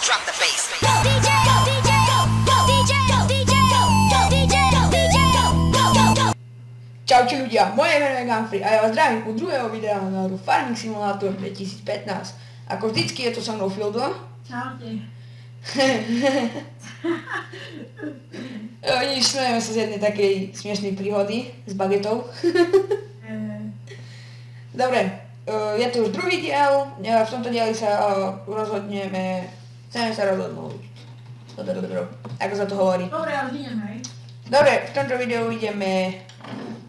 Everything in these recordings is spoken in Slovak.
Drop the bass. Go DJ, go DJ, go DJ, go DJ, go DJ, go DJ, go. Čaute ľudia, moje meno je Gunfree a ja vás zdravím u druhého videa na hru Farming Simulator 2015. Ako vždycky je to so mnou Fildo. Čaute. Nič, smejeme sa z jednej takej smiešnej príhody s bagetou. Dobre, je to už druhý diel, v tomto dieli sa chceme sa rozhodnúť. Ako sa to hovorí? Dobre, ale idem, hej. Dobre, v tomto videu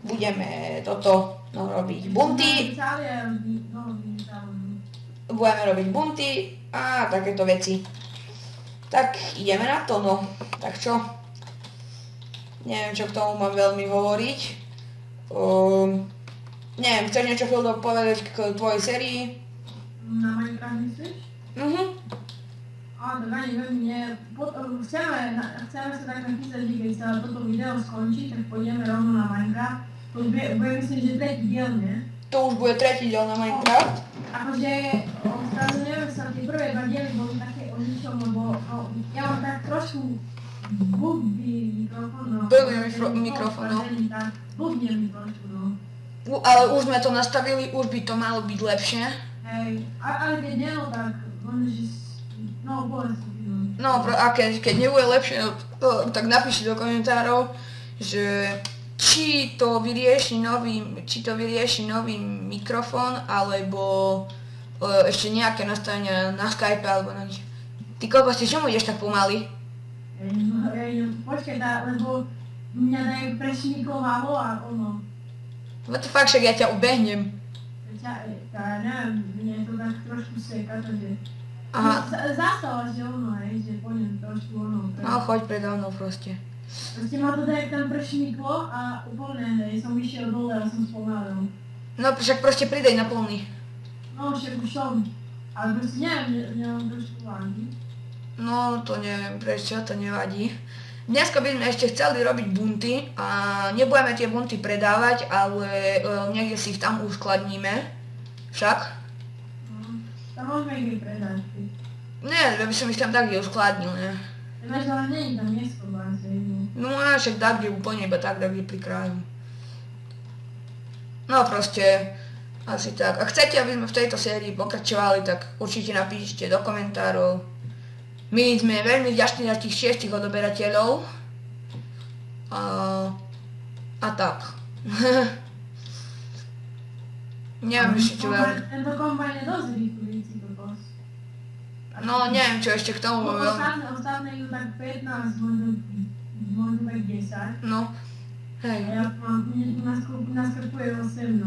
budeme toto robiť bunty. Budeme robiť bunty a takéto veci. Tak ideme na to, no. Tak čo? Neviem, čo k tomu mám veľmi hovoriť. Neviem, chceš niečo, Fildo, povedať k tvojej sérii? Na Minecraft myslíš? Tak ani veľmi nie. Chceme sa tak napísať, že keď sa toto video skončí, tak pôjdeme rovno na Minecraft. To už bude myslím, že tretí diel, nie? To už bude tretí diel na Minecraft. Akože, ospravedlňujem sa, tie prvé dva diely boli také o ničom, lebo ja mám tak trošku blbý mikrofón, no. Blbne mi trošku, no. Ale už sme to nastavili, už by to malo byť lepšie. Hej, ale keď nie, no tak, povedz to video. No a keď nebude lepšie, tak napíšte do komentárov, že či to vyrieši nový mikrofón, alebo ešte nejaké nastavenia na Skype alebo na nič. Ty koľko ste, čomu ideš tak pomaly? Počkaj, lebo mňa dajú prešmíkovalo a ono. What the fuck, však ja ťa ubehnem. Neviem, mne to tak trošku seka, takže... Aha. Zastáva, že ono, hej, že poďme trošku ono. No choď predo mnou proste. Proste ma to tak tam prešmíklo a úplne, hej, som išiel dole a som spomalil. No však proste pridej na plný. No však už som. Ale proste neviem, nemám trošku vágy. No to neviem prečo, to nevadí. Dneska by sme ešte chceli robiť bunty a nebudeme tie bunty predávať, ale niekde si ich tam uskladníme. Však? Tam môžeme ich predať. Nie, by som ich tam tak uskladnil, ne? Máš, ale nie je tam miesto vlastne. No a však tak, kde úplne iba tak, kde pri kraju. No proste, asi tak. Ak chcete, aby sme v tejto sérii pokračovali, tak určite napíšte do komentárov. My sme veľmi vďační za tých 6 odoberateľov. A tak. Neviem ešte čo veľmi. Tento kombajn je dosť rýchly, si to kos. No neviem čo ešte k tomu veľmi. Ostatné idú tak 15, možno tak 10. No, hej. A ja mám, mne tu naskakuje 18.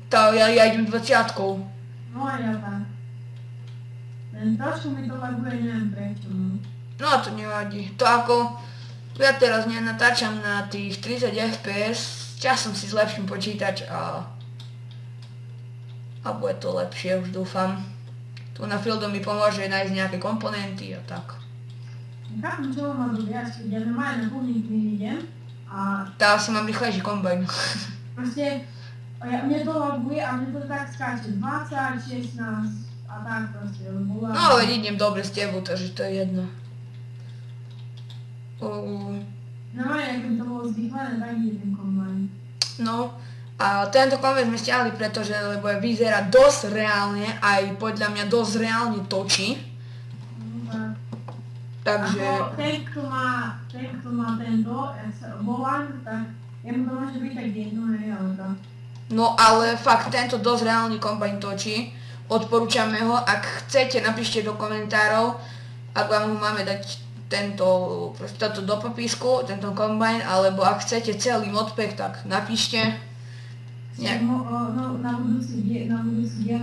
To ja idem 20-kou. No a ja tak. Len trošku mi to laguje, neviem prečo. No to nevadí. To ako, ja teraz nenatáčam na tých 30 fps, časom si zlepším počítač a bude to lepšie, už dúfam. Tu na Fildo mi pomôže nájsť nejaké komponenty a tak. Chápem, čo mám robiť, ja normálne na plník idem a... Tá asi mám rýchlejší kombajn. Proste, mne to laguje a mne to tak skáče 20, 16 a tak proste, lebo... No veď idem dobre s tebou, takže to je jedno. Normálne, ak by to bolo zvychlené, tak ide ten kombajn. No, a tento kombajn sme stiahli, pretože lebo vyzerá dosť reálne, aj podľa mňa dosť reálne točí. Takže... Ako ten, kto má tento volant, tak jemu to môže byť tak jedno, hej, ale tak. No ale fakt, tento dosť reálny kombajn točí. Odporúčame ho, ak chcete, napíšte do komentárov, ak vám ho máme dať toto do popisku, tento kombajn, alebo ak chcete celý modpack, tak napíšte. Na budúci diel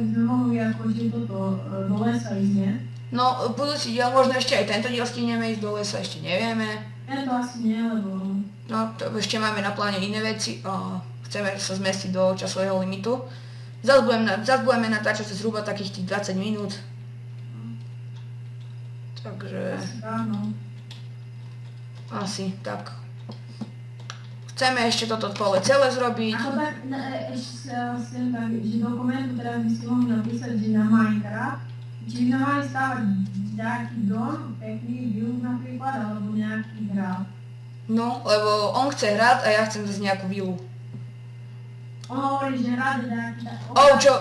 sme mohli akože toto do lesa ísť, nie? No, budúci diel, možno ešte aj tento diel stihneme ísť do lesa, ešte nevieme. Ja to asi nie, lebo... No, to ešte máme na pláne iné veci a chceme sa zmestiť do časového limitu. Zas budeme natáčať zhruba takých tých 20 minút. Takže... Asi tak. Chceme ešte toto pole celé zrobiť. Ako tak, ešte sem tak, že do komentu teraz by ste mohli napísať, že na Minecraft, či by sme mali stávať nejaký dom, pekný view napríklad, alebo nejaký hrad. No, lebo on chce hrad a ja chcem zase nejakú vilu. On hovorí, že hrad je nejaký... Čo?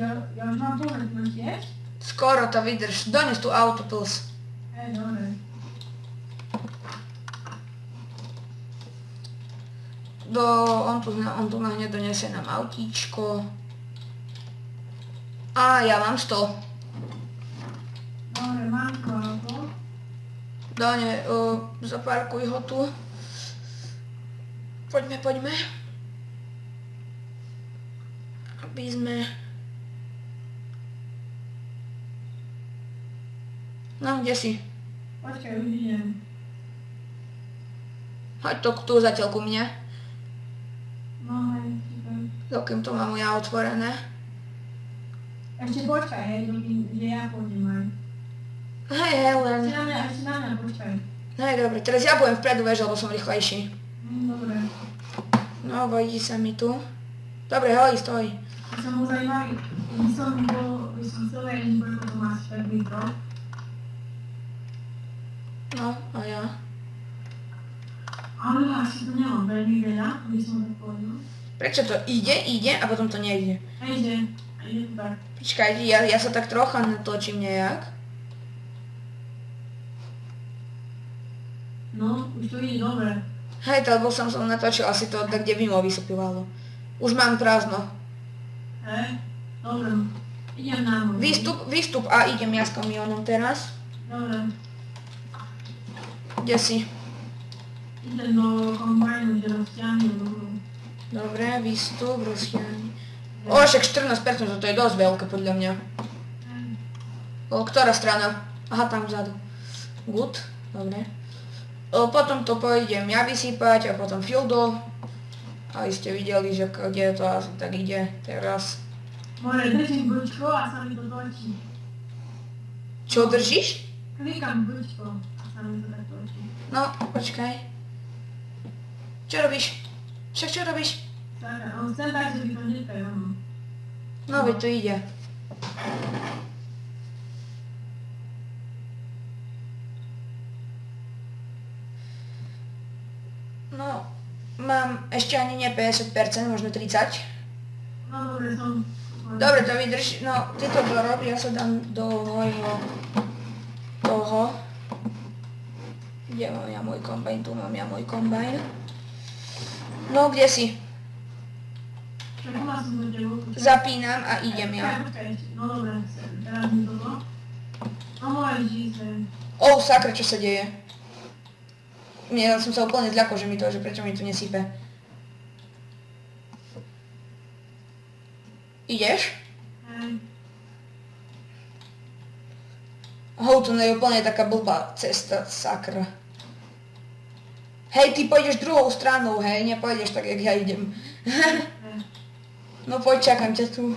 Ja už mám povedať, máš tiež? Skoro to vydrž. Dones tu auto, plus. Dobre. On tu hneď donesie nám autíčko. A ja mám 100. Dobre, mám tu auto. Dane, zaparkuj ho tu. Poďme. Aby sme... No, kde si? Počkaj, už idem. Hoď to tu zatiaľ ku mne. No hej, super. Dokým to mám ja otvorené. Ešte počkaj, hej, že ja pôjdem aj. Hej, len... Ešte na mňa počkaj. Hej, dobre, teraz ja budem vpredu, vieš, lebo som rýchlejší. Dobre. No, bojí sa mi tu. Dobre, hoj, stoj. Ja som bol zaujímavý, by som chcel vedieť, koľko to máš tak litrov. No, a ja? Ale asi to nemám veľmi veľa, aby som tak povedal. Prečo to ide a potom to nejde? Hej, že je to tak. Počkaj, ja sa tak trocha natočím nejak. No, už to ide dobre. Hej, lebo som natočil asi to, tak kde vimo vysypívalo. Už mám prázdno. Hej, dobre. Idem na môj. Výstup a idem ja s kamionom teraz. Dobre. Kde si? Idem do kombajnu, že rozťahnem dobrú. Dobre, výstup, rozchýranie. O, však 14%, to je dosť veľké podľa mňa. Ktorá strana? Aha, tam vzadu. Good, dobre. Potom to pôjdem ja vysypať a potom Fildo. A ste videli, že kde to asi tak ide teraz. More, držím bučko a sa mi to točí. Čo držíš? Klikám bučko a sa mi to tak točí. No, počkaj. Čo robíš? Však čo robíš? On chcem tak, že by to nekaj ono. No, veď to ide. No, mám ešte ani nie 50%, možno 30%. No dobre, som... Dobre, to vydrž, no, ty to dorob, ja sa dám do môjho toho. Kde mám ja môj kombajn? Tu mám ja môj kombajn. No, kde si? Čo má som do tebu? Zapínam a idem ja. No dobre, teraz mi toto. No môžeš ísť. O, sakra, čo sa deje? Ja som sa úplne zľakol, že prečo mi tu nesype. Ideš? Hej. Tu je úplne taká blbá cesta, sakra. Hej, ty pôjdeš druhou stranou, hej, nepôjdeš tak, jak ja idem. No poď, čakám ťa tu.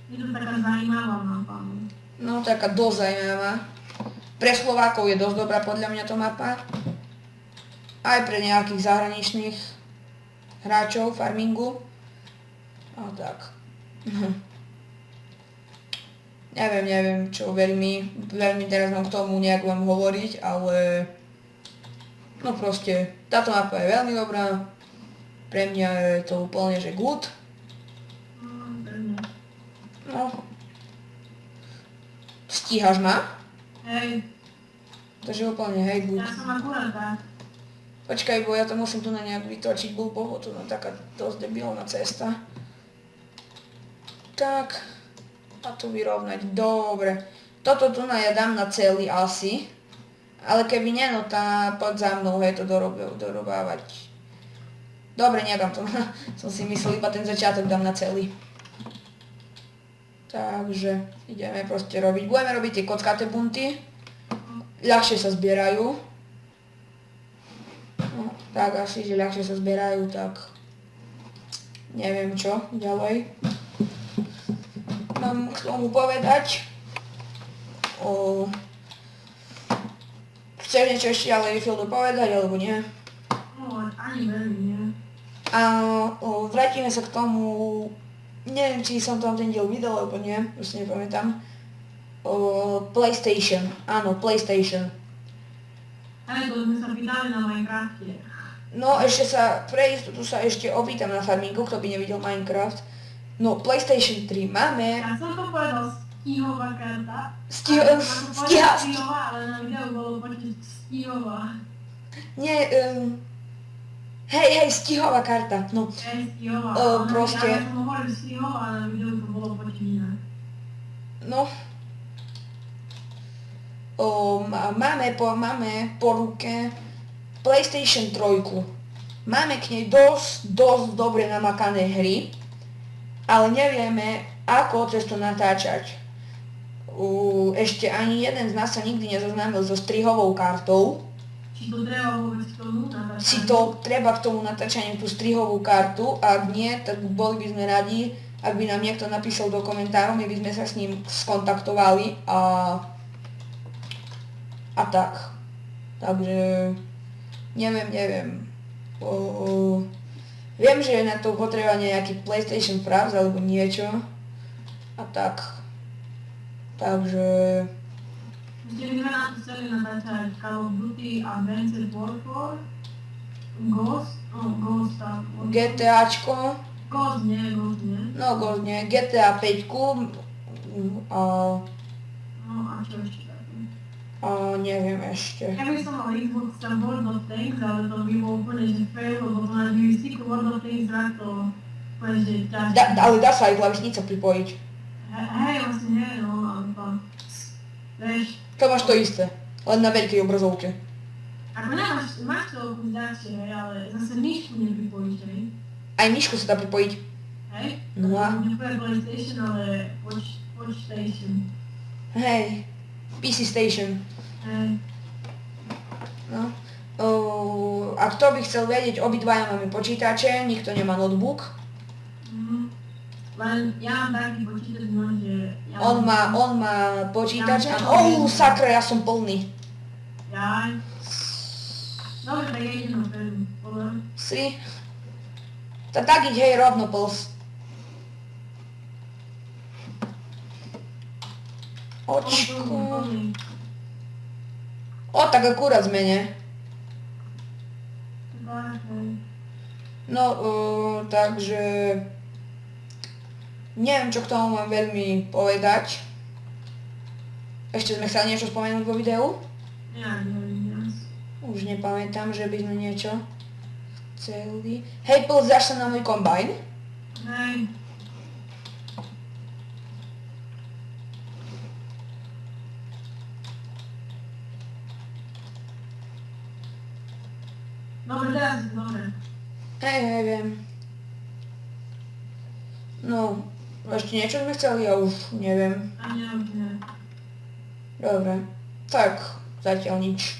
Je to taká zaujímavá mapa. No, taká dosť zaujímavá. Pre Slovákov je dosť dobrá podľa mňa to mapa. Aj pre nejakých zahraničných hráčov farmingu. A tak. Neviem, čo veľmi teraz mám k tomu nejak vám hovoriť, ale no proste, táto mapa je veľmi dobrá. Pre mňa je to úplne, že good. No. Stíhaš ma? Hej. Takže úplne, hej, good. Ja som akurát tak. Počkaj, bo ja to musím tu na nejak vytočiť blbovo, tu na taká dosť debilná cesta. Tak. A tu vyrovnať, dobre. Toto tu ja dám na celý asi. Ale keby nie, no tá poď za mnou, hej, to dorobávať. Dobre, nedám to. Som si myslel, iba ten začiatok dám na celý. Takže ideme proste robiť. Budeme robiť tie kockaté bunty. Ľahšie sa zbierajú. No, tak asi, že ľahšie sa zbierajú, tak neviem čo ďalej mám k tomu povedať. Chceš niečo ešte ďalej Fildo povedať, alebo nie? No, ani veľmi nie. A vrátime sa k tomu, neviem, či som tam ten diel videl, alebo nie, už si nepamätám. PlayStation, áno, PlayStation. Ale to sme sa pýtali na Minecrafte. No ešte sa, pre istotu sa ešte opýtam na farminku, kto by nevidel Minecraft. No, PlayStation 3 máme. Ja som to povedal Stihová karta. Stíha. Stihová, ale na videu bolo počuť Stihová. Nie, hej, stihová karta, no. Stihová. Proste. Ja som hovoril Stihová, ale na videu to bolo počuť iné. No. Máme po ruke PlayStation 3. Máme k nej dosť dobre namakané hry, ale nevieme, ako cez to natáčať. Ešte ani jeden z nás sa nikdy nezoznámil so strihovou kartou. Či to treba vôbec k tomu natáčať? Si to treba k tomu natáčaniu tú strihovú kartu, ak nie, tak boli by sme radi, ak by nám niekto napísal do komentárov, my by sme sa s ním skontaktovali a tak. Takže neviem. Viem, že je na to potreba nejaký PlayStation Fraps alebo niečo a tak. Takže... Ešte by sme na to chceli natáčať Call of Duty, Advanced Warfare, Ghost, tak. GTAčko, Ghost nie. no Ghost nie, GTA 5 a No a čo ešte také? neviem ešte. Ja by som mal Xbox tam World of Tanks, ale to by bol úplne že fail, lebo to na joysticku World of Tanks hrať to úplne že ťažké. Ale dá sa aj klavesnica pripojiť. Hej, vlastne nie, no, ale to... Vieš, To máš to isté, len na veľkej obrazovke. ako máš to ľahšie, hej, ale zase myšku nepripojíš, hej? Aj myšku sa dá pripojiť. Hej? No a? Nepovie PlayStation, ale PlayStation. Hej, PC Station. Hej. No. A kto by chcel vedieť, obidvaja máme počítače, nikto nemá notebook. Len ja mám taký počítač, no, že... Ja On má počítač. Ja- Sakra, ja som plný. Jaj. Dobre, tak ja idem na fermu, pozor. Si? Tak iď, hej, rovno pls. Očko. Plný. Tak akurát zmene. Tak, hej. No, takže... Neviem, čo k tomu mám veľmi povedať. Ešte sme chceli niečo spomenúť vo videu? Ja neviem. Už nepamätám, že by sme niečo chceli. Hej, dáš sa na môj kombajn? Hej. Dobre, teraz dobre. Hej, viem. No, ešte niečo sme chceli, ja už neviem. Ani ja už nie. Dobre, tak zatiaľ nič.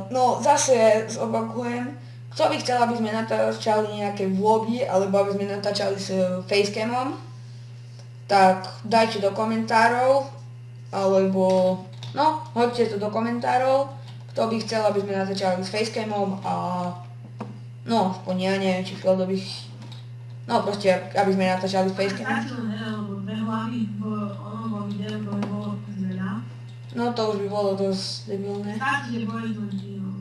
No, zase zopakujem, kto by chcel, aby sme natáčali nejaké vlogy, alebo aby sme natáčali s facecamom, tak dajte do komentárov, alebo, no, hoďte to do komentárov, kto by chcel, aby sme natáčali s facecamom a, no, aspoň ja neviem, či kto by, no, proste, aby sme natáčali s facecamom. Stačilo, ne, lebo dve hlavy v onom vo videu, to by bolo veľa. No, to už by bolo dosť debilné. Stačí, že budeš ľudí, no.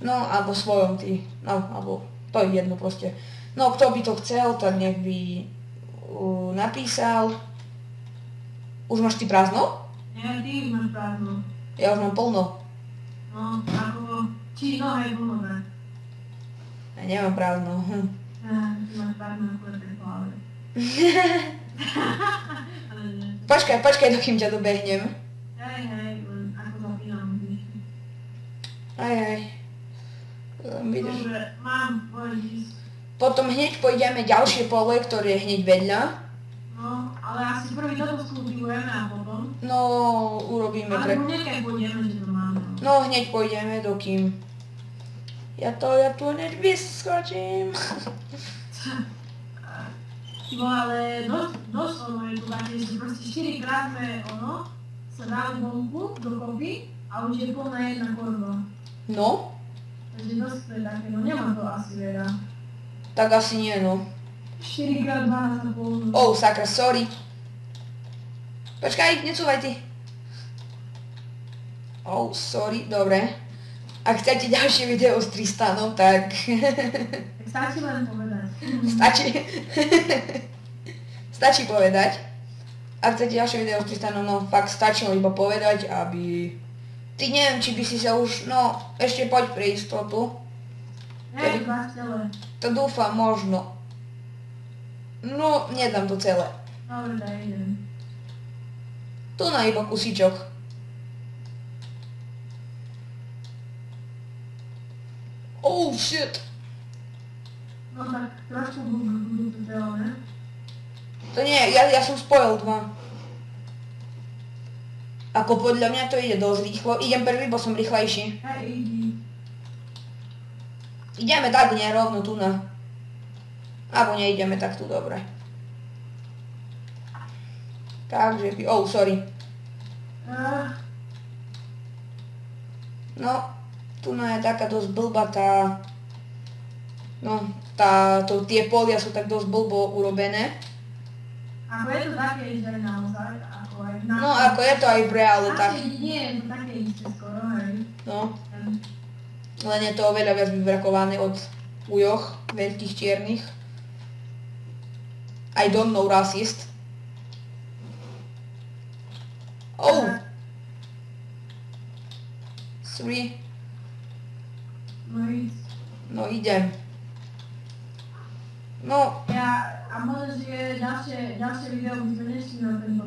No, alebo svojom ty, no, alebo to je jedno proste. No, kto by to chcel, tak nech by napísal. Už máš ty prázdno? Nie, ty už máš prázdno. Ja už mám plno. No, ako, či no, hej, plno, ne. Ja nemám prázdno. Ty máš prázdno akurát v hlave. Ale nie. Počkaj, dokým ťa dobehnem. Hej, len ako zapínam knižky. Aj. Vydrž. Dobre, mám, poď ísť. Potom hneď pôjdeme ďalšie pole, ktoré je hneď vedľa. No, ale asi prvý toto skultivujeme a potom. No, urobíme Ale hneď keď pôjdeme, že to máme. No, hneď pôjdeme, dokým. Ja tu hneď vyskočím. No ale dosť ono je to také, že proste 4 krát sme sa dali bombu dokopy a už je plná jedna korba. No, Takže že dosť to je také, no nemám to asi veľa. Tak asi nie, no. 4x12,5. Oh, sakra, sorry. Počkaj, necúvaj ty. Oh, sorry, dobre. Ak chcete ďalšie video s Tristanom, tak... Tak stačí len povedať. Stačí... Stačí povedať. Ak chcete ďalšie video s Tristanom, no fakt stačí len iba povedať, aby... Ty neviem, či by si sa už... No, ešte poď pre istotu. Nie, iba celé. To dúfam, možno. No, nedám to celé. Dobre, daj idem. Tu na iba kusíčok. Oh shit. No tak trošku budú to telo, ne? To nie, ja som spojil dva. Ako podľa mňa to ide dosť rýchlo. Idem prvý, bo som rýchlejší. Hej, idi. Ideme tak nie rovno tu na. Alebo neideme tak tu, dobre. Takže, oh sorry. No, tu je taká dosť blbá tá... No, tie polia sú tak dosť blbo urobené. Ako je to také, že naozaj, ako aj v No, ako je to aj v reále tak. Nie, je to také isté skoro, hej. No, len je to oveľa viac vyvrakované od ujoch, veľkých čiernych. I don't know racist. Oh! 3. No ísť. No idem. No, A možno, že ďalšie video by sme nešli na tento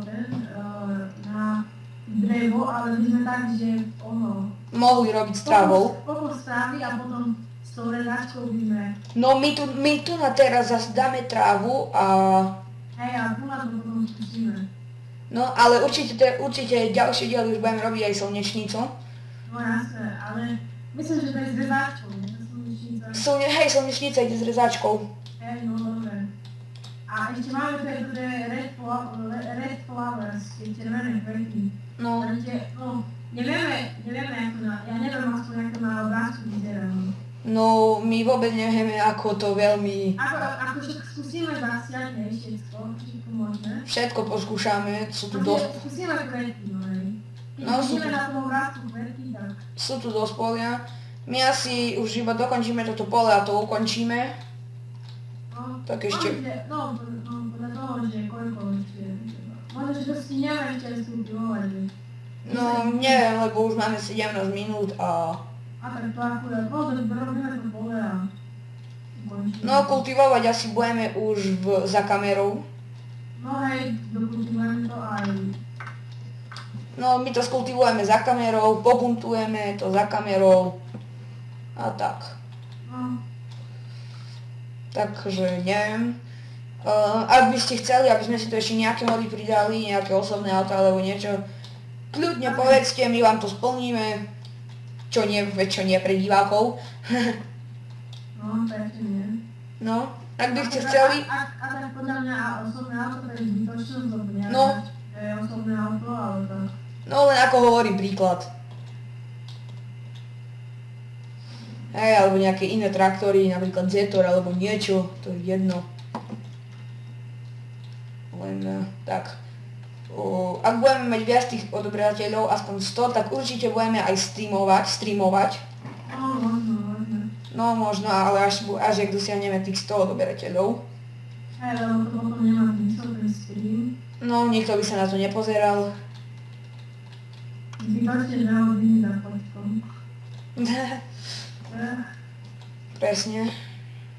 na drevo, ale by sme tak, že mohli robiť s trávou. Pokos trávy a potom s tou rezáčkou by sme... No my tu na teraz zase dáme trávu a... Hej, a tu na to potom skúsime. No ale určite ďalšie diely už budeme robiť aj slnečnicu. No jasné, ale myslím, že to je s rezáčkou, nie? Slnečnica. Hej, slnečnica ide s rezáčkou. Hej, no dobre. A ešte máme tu red flowers, tie červené kvetky. No, Nevieme, ako ja neviem aspoň, ako na obrázku vyzerá. no my vôbec nevieme, ako to veľmi... Ako skúsime zasiať, hej, všetko možné. Všetko poskúšame, sú tu dosť... Skúsime kvetky, no hej. Keď No, vidíme super. na tom obrázku kvetky, tak... Sú tu dosť polia. My asi už iba dokončíme toto pole a to ukončíme. No, Tak ešte- podľa toho, že koľko ešte... Možno, že to stihneme ešte aj skultivovať, že... No neviem, lebo už máme 17 minút a... A tak to akurát, robíme to pole a... ukončíme. No kultivovať asi budeme už za kamerou. No hej, dokultivujeme to aj... No my to skultivujeme za kamerou, pobuntujeme to za kamerou a tak. No, Takže neviem. Ak by ste chceli, aby sme si to ešte nejaké mody pridali, nejaké osobné auto alebo niečo, kľudne povedzte, my vám to splníme. Čo nie pre divákov. no, takže nie. No, ak by ste chceli, A tak podľa mňa osobné auto to je zbytočnosť, lebo neviem, No. že je osobné auto, ale to... no len ako hovorím príklad. Hej, alebo nejaké iné traktory, napríklad Zetor alebo niečo, to je jedno. Len tak. Ak budeme mať viac tých odoberateľov, aspoň 100, tak určite budeme aj streamovať. No, možno. No možno, ale až ak dosiahneme tých 100 odoberateľov. Hej, lebo to potom nemá zmysel ten stream. No, nikto by sa na to nepozeral. Zbytočne 2 hodiny za počkom. Presne.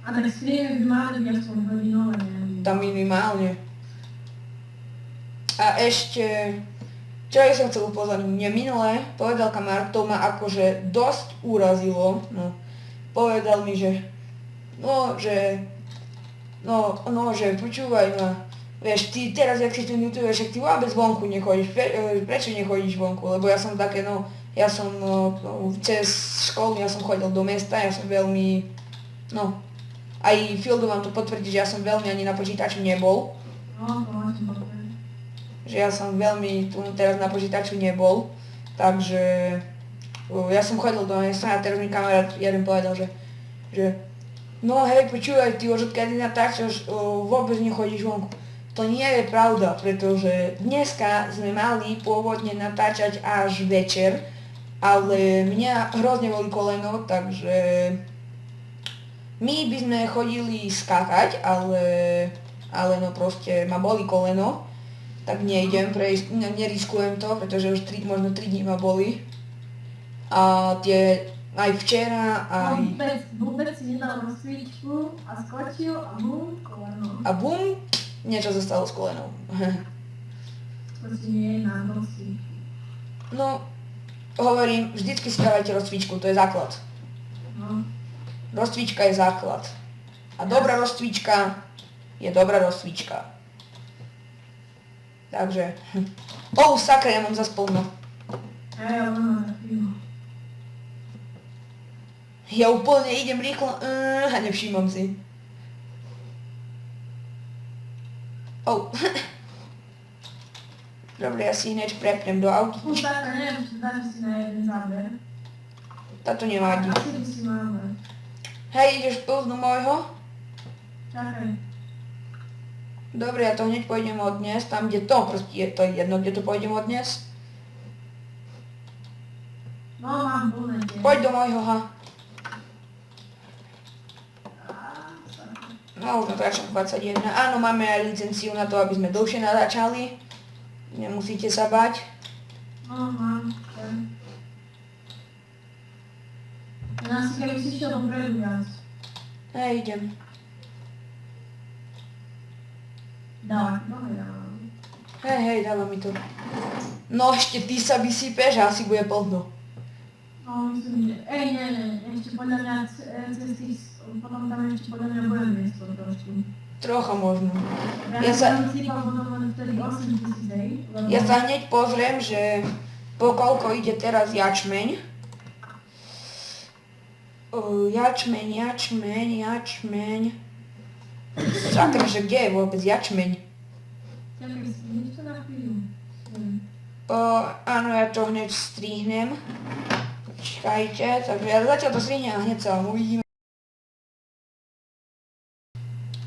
A tak streamy by mali byť aspoň hodinové, neviem. Tam minimálne. A ešte, čo ja som chcel upozorniť, mne minule povedal kamarát, to ma akože dosť urazilo, no, povedal mi, že že počúvaj ma, vieš, ty teraz, jak si tu nutuješ, však ty vôbec vonku nechodíš, prečo nechodíš vonku, lebo ja som také, cez školu, ja som chodil do mesta, ja som veľmi, aj Fildo vám to potvrdí, že ja som veľmi ani na počítaču nebol. No, to máš potvrdiť. Že ja som veľmi tu teraz na počítaču nebol, takže Ja som chodil do mesta a teraz mi kamarát jeden povedal, že no hej, počúvaj, ty už odkedy natáčaš, vôbec nechodíš vonku. To nie je pravda, pretože dneska sme mali pôvodne natáčať až večer, ale mňa hrozne boli koleno, takže my by sme chodili skákať, ale no proste ma boli koleno, tak nejdem prejsť, neriskujem to, pretože už možno 3 dní ma boli. A aj včera, aj... Vôbec si nedal rozcvičku a skočil a bum, koleno. A bum, niečo zostalo s kolenou. To si nie je na rozcvičku. No, hovorím, vždycky si dávajte rozcvičku, to je základ. No. Rozcvička je základ. A dobrá rozcvička je dobrá rozcvička. Takže... sakra, ja mám zas plno. Ja mám za chvíľu. Ja úplne idem rýchlo a nevšímam si. Dobre, ja si inéč prepnem do auta. Už taká, neviem, či dáš si na jeden záber. Táto nevadí. Asi by si máme. Hej, ideš plus do môjho? Čakaj. Dobre, ja to hneď pôjdem odniesť, tam kde to, proste je to jedno, kde to pôjdem odniesť. No, mám plné tie. Poď do môjho, ha. No, už natáčam 21. Áno, máme aj licenciu na to, aby sme dlhšie natáčali. Nemusíte sa bať. No, mám. Ja si keby si išiel dopredu viac. Hej, idem. Dávaj, dávaj. Hej, dáva mi to. No, ešte ty sa vysypeš a asi bude plno. No, myslím, že... nie, ešte podľa mňa cesty, potom tam ešte podľa mňa bude miesto trošku. Trocha možno. Ja som sypal potom len vtedy 8 000 dej. Ja sa hneď pozriem, že po koľko ide teraz jačmeň. Jačmeň. Sakra, že kde je vôbec jačmeň? Čakaj si, niečo na chvíľu. Áno, ja to hneď strihnem. Počkajte, takže ja zatiaľ to strihnem a hneď sa vám uvidíme.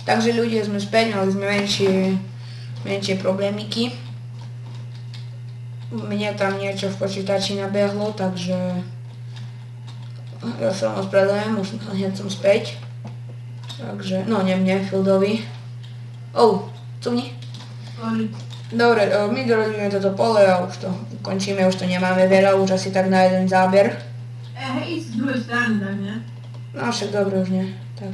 Takže ľudia, sme späť, mali sme menšie problémiky. Mne tam niečo v počítači nabehlo, takže ja sa vám ospravedlňujem, už hneď som späť. Takže, no nie mne, Fieldovi. Cumni. Dobre, my dorobíme toto pole a už to ukončíme, už to nemáme veľa, už asi tak na jeden záber. Hej, z druhej strany, tak nie? No však dobre, už nie, tak.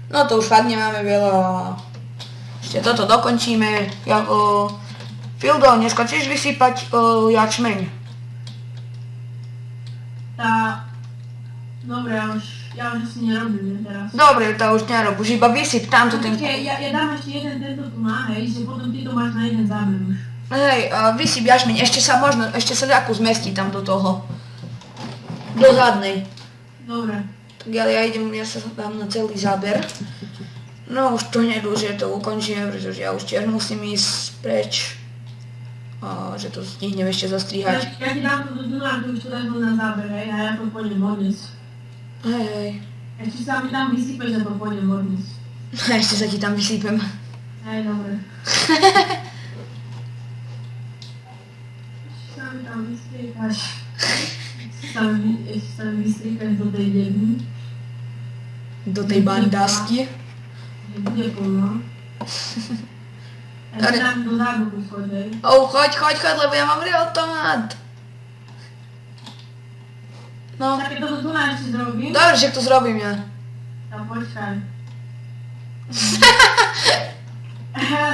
No to už fakt nemáme veľa a ešte toto dokončíme. Fildo, dneska chceš vysypať jačmeň? Dobre, ja už asi nerobím teraz. Dobre, to už nerob, už iba vysyp tamto ten... Ja dám ešte jeden tento tu má, hej, že potom ty to máš na jeden záber už. Hej, vysyp jačmeň, ešte sa ľaku zmestí tam do toho. Do zadnej. Dobre. Tak ja sa dám na celý záber. No už to hneď už to ukončíme, pretože ja už tiež musím ísť preč. Že to stihnem ešte zastrihať. Ja ti dám to do Duna, ty už to dáš na záber, hej, a ja to pôjdem odniesť. Hej. Ešte sa mi tam vysypeš a to pôjdem odniesť. Ešte sa ti tam vysypem. Hej, dobre. Ešte sa mi tam vystriekaš. Ešte sa mi vystriekaš do tej dedny. Do tej bandásky. Že bude plno. Ja ti dám do záboku schodej. Choď, lebo ja mám real tomát. No. Tak toto tu na ešte zrobím. Dobre, že to zrobím ja. No počkaj.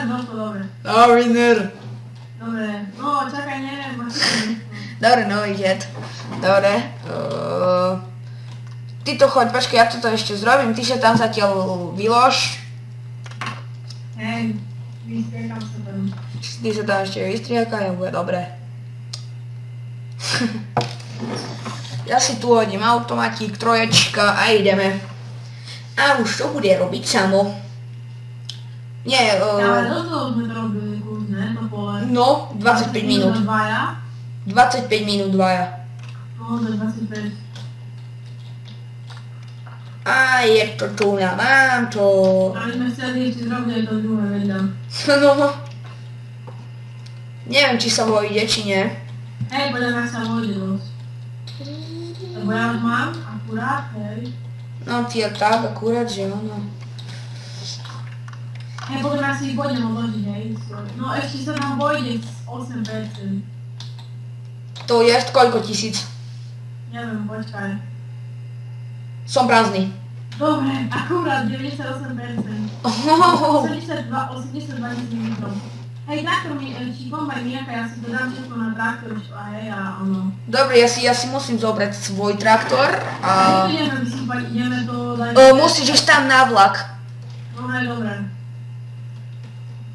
Došlo, dobre. Winner. Dobre. No, čakaj, neviem, máš to nechcem. Dobre, nový jet. Dobre. Ty to choď, počkaj, ja toto ešte zrobím, ty sa tam zatiaľ vylož. Hej, vystriekam sa tam. Ty sa tam ešte vystriekaj a bude dobre. Ja si tu hodím automatík, troječka a ideme. A už to bude robiť samo. Nie, Ale dosť sme to robili, kúzne, to pole. no, 25 minút. Dvaja. 25 minút dvaja. No, to je 25. A je to tu, ja mám to. Ale sme chceli ešte zrobiť aj to druhé vedľa. No. Neviem, či sa vojde, či nie. Hej, podľa mňa sa vojde dosť. Lebo ja už mám akurát, hej. No ty tak, akurát, že ono. Hej, podľa mňa si ich pôjdem odložiť, hej. No ešte sa tam vojde z 8%. To je koľko tisíc? Neviem, počkaj. Som prázdny. Dobre, akurát 98%. 82 litrov. Hej, traktor mi, či kombaj nejaká, ja si to dám všetko na traktor, a hej, a ono. Dobre, ja si musím zobrať svoj traktor A a... ideme vysypať, ideme to dať... musíš ísť tam na vlak. No hej, dobre.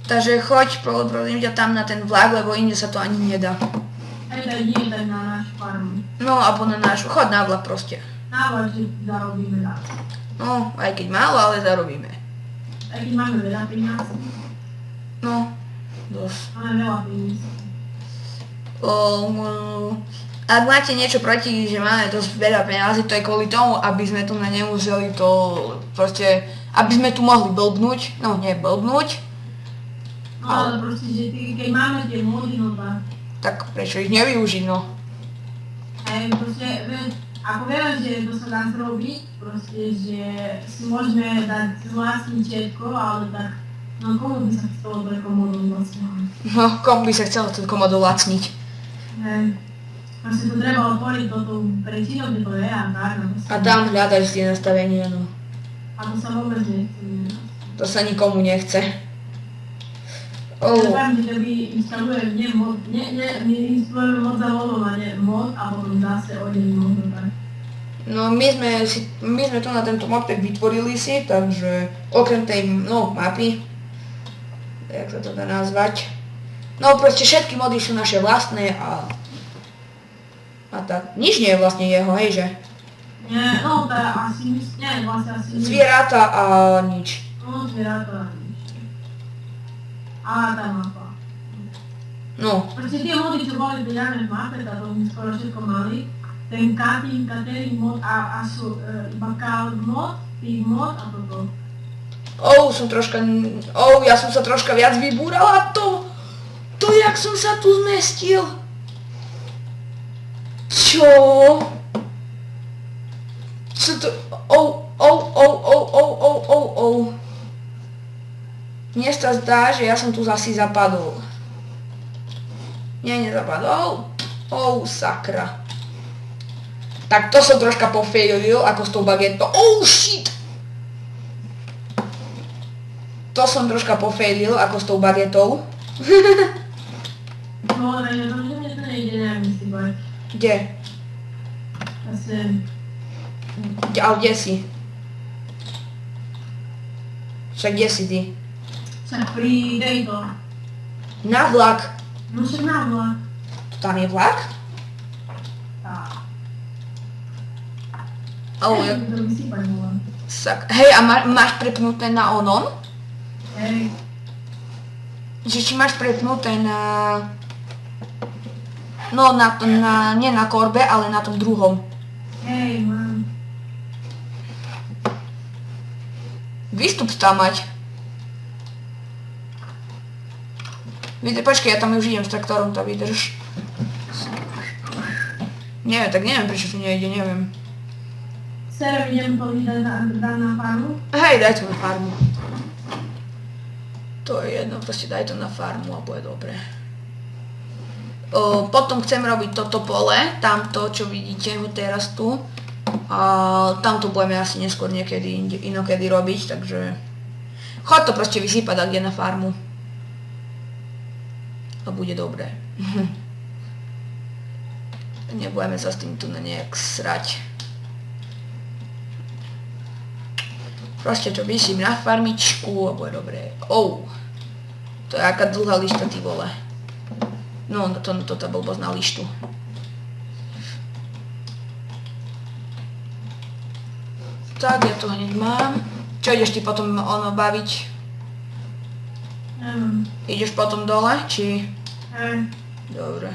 Takže choď, prosím ťa tam na ten vlak, lebo inde sa to ani nedá. Hej, tak idem tak na našu farmu. No, alebo na náš, chod na vlak proste. Návod, že zarobíme dať. No, aj keď málo, ale zarobíme. Aj keď máme veľa peniazí. No, dosť. Máme veľa peniazí. Ak máte niečo proti, že máme dosť veľa peniazy, to je kvôli tomu, aby sme tu nemuseli to proste, aby sme tu mohli blbnúť, no nie blbnúť, No ale proste, že keď máme tie módy, no tak prečo ich nevyužiť, no. hej, proste, ako vieme, že to sa dá zrobiť, proste, že si môžeme dať vlastniť všetko, ale tak, no komu by sa chcelo pre komodu vlastne? No, komu by sa chcel tú komodu lacniť. Hej, proste to treba otvoriť toto prečinu, kde to je a tak. A tam hľadať tie nastavenia, no. A to sa vôbec nechce. To sa nikomu nechce. Poviem, že keby instalujeme my instalujeme mod za vodom a nie mod a potom zase odený mod tak. No my sme tu na tento mapek vytvorili si, takže okrem tej, no, mapy, jak sa to dá nazvať, no proste všetky mody sú naše vlastné a tak, nič nie je vlastne jeho, hej, že? Nie, no to je asi, nie, vlastne asi nič. Zvieratá a nič. No, zvieratá a nič. A tá mapa. No, Proste tie mody, čo boli pridané v mape, tá to my skoro všetko mali, ten cutting, catering mod a sú iba card mod, pig mod a toto. ja som sa troška viac vybúrala, to jak som sa tu zmestil. Čo? Co to, Mne sa zdá, že ja som tu zasi zapadol. Nie, nezapadol. Sakra. Tak to som troška pofailil, ako s tou bagetou. Shit! To som troška pofailil, ako s tou bagetou. No, ale to mne to nejde nejak vysypať. Kde? Asi, Ale kde si? Však kde si ty? však pri tejto. Na vlak. No však na vlak. Tam je vlak? Tak. Ja... To vysypať bolo. Hej, a máš prepnuté na onom? Hej. Že či máš prepnuté na... No, nie na korbe, ale na tom druhom. Hej, mám. Výstup tam mať. Počkej, ja tam už idem s traktorom, to vydrž. Neviem, prečo tu nejde, neviem. Sere, idem to vydať na farmu. Hej, daj to na farmu. To je jedno, proste daj to na farmu a bude dobre. Potom chcem robiť toto pole, tamto, čo vidíte teraz tu. A tamto budeme asi neskôr niekedy inokedy robiť, takže... Chod to proste vysypať kde na farmu. A bude dobré. Nebudeme sa s tým tu nejak srať. Proste to vysím na farmičku a bude dobré. To je aká dlhá lišta, ty vole. No, to tá blbosť na lištu. Tak, ja to hneď mám. Čo ideš ty potom baviť? Neviem. Ideš potom dole, či... Hej. Dobre.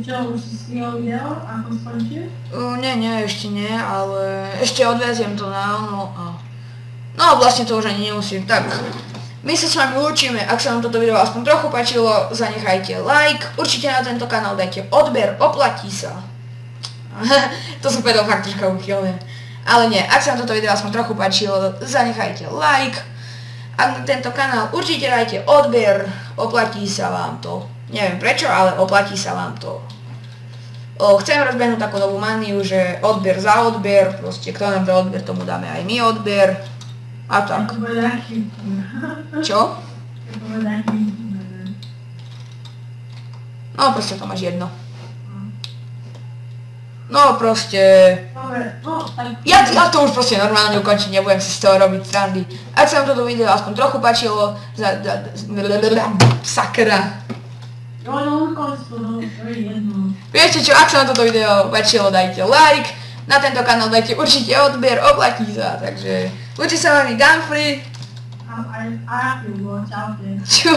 Čo, už si stihol video, ako skončil? Nie, ešte nie, ale ešte odveziem to na ono a... No vlastne to už ani nemusím, tak... My sa s vami lúčime, ak sa vám toto video aspoň trochu páčilo, zanechajte like, určite na tento kanál dajte odber, oplatí sa. To som povedal fakt troška uchylne. Ale nie, ak sa vám toto video aspoň trochu páčilo, zanechajte like. A na tento kanál určite dajte odber, oplatí sa vám to. Neviem prečo, ale oplatí sa vám to. Chcem rozbehnúť takú novú maniu, že odber za odber, proste kto nám dá odber, tomu dáme aj my odber. A tak. To bude taký... Čo? To bude taký... No proste to máš jedno. No proste... Dobre, no tak... Ja to už proste normálne ukončím, nebudem si z toho robiť srandy. Ak sa vám toto video aspoň trochu páčilo, sakra. No, ukonč to, no, to je jedno. Viete čo, ak sa vám toto video páčilo, dajte like, na tento kanál dajte určite odber, oplatí sa, takže... Učí sa vami Gunfree. A ja čaute. Čau.